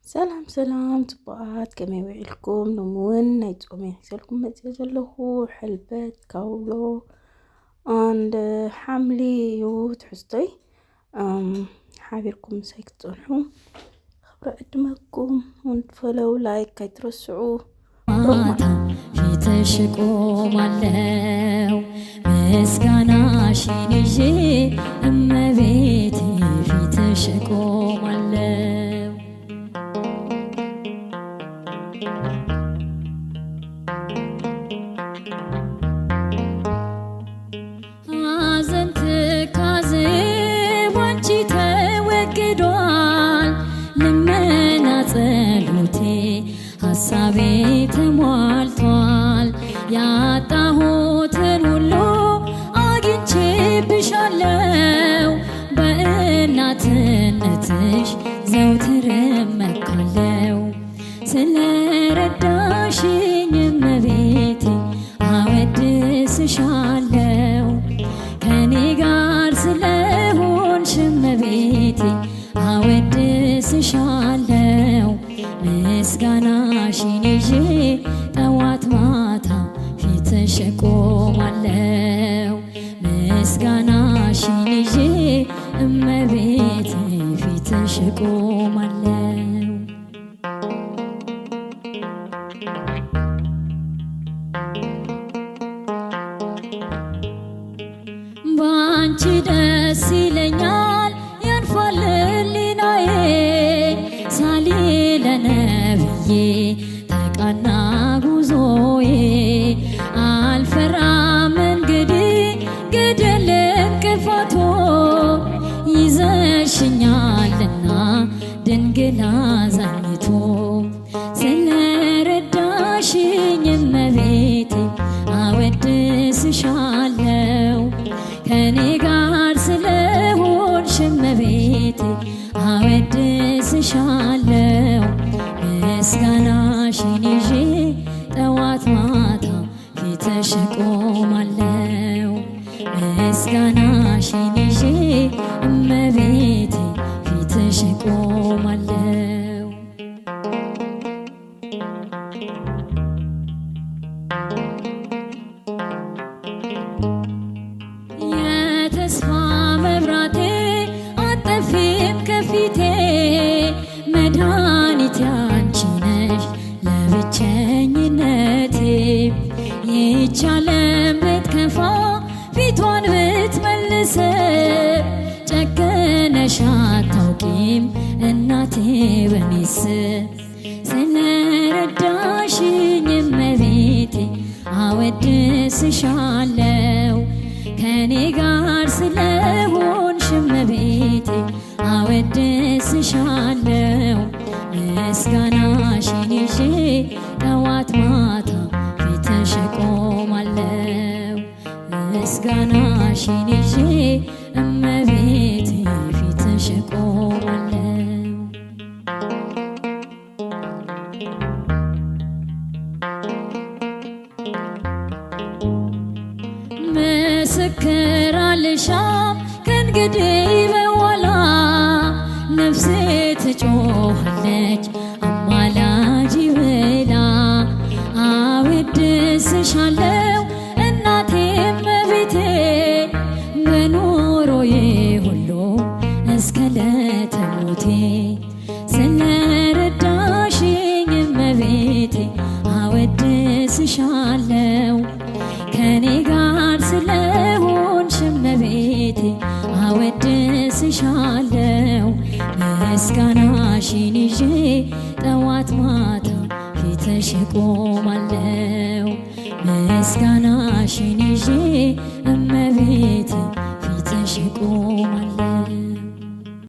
سلام سلام تبعات كما يوعلكم نمون نيتقومي يحسلكم مزيج له حلبة كاولو عند حملي يوت حستي حابيركم سايك تصنحوا خبر قدمكم ونتفلو لايك كيترسعوا في تشكو مالو مسكانا شينيجي أما بيتي في تشكو مالو ሀሳቤ ተሟልቷል ያጣሁትን ሁሉ አግኝቼብሻለሁ በእናትነትሽ ዘውትር እመካለሁ ስለረዳሽኝ እመቤቴ አወድስሻለሁ ከኔ ጋር ስለሆንሽ እመቤቴ አወድስሻለሁ ምስጋናሽን ይዤ ጠዋት ማታ ፊትሽ እቆማለሁ ምስጋናሽን ይዤ እመቤቴ ፊትሽ እቆማለሁ ባንቺ ደስ ይለኛል ያልፋል ሕሊናዬ ሳሊ ለነብዬ ተቃና ጉዞዬ አልፈራም እንግዲህ ገደል እንቅፋቶ ይዘሽኛልና ድንግል አዛኝቶ ስለረዳሽኝ እመቤቴ አወድስሻለሁ ከኔ ጋር ስለሆንሽ እመቤቴ አወድስሻለሁ ምስጋናሽን ይዤ ጠዋት ማታ ፊትሽ እቆማለሁ ምስጋናሽን ይዤ እመቤቴ ፊትሽ እቆማለሁ የተስፋ መብራቴ አጠፊም ከፊቴ መድኃኒቴ አንቺ ነሽ ለብቸኝነቴ ይህች ዓለም ብትከፋ ፊቷን ብትመልስ ጨክነሽ አታውቂም እናቴ በኔስ ስለረዳሽኝ እመቤቴ አወድስሻለሁ ከኔ ጋር ስለሆንሽ እመቤቴ አወድስሻለሁ ምስጋናሽን ይዤ ጠዋት ማታ ፊትሽ እቆማለሁ ምስጋናሽን ይዤ እመቤቴ ፊትሽ እቆማለሁ ምስክር አልሻም ከእንግዲህ በኋላ ነፍሴ ትጮኻለች አማላጅ ብላ አወድስሻለሁ እናቴ እመቤቴ በኑሮዬ ሁሉ እስከ ዕለተ ሞቴ ስለረዳሽኝ እመቤቴ አወድስሻለሁ ከኔ ጋር ስለሆንሽ እመቤቴ አወድስሻለሁ ምስጋናሽን ይዤ ጠዋት ማታ ፊትሽ እቆማለሁ ምስጋናሽን ይዤ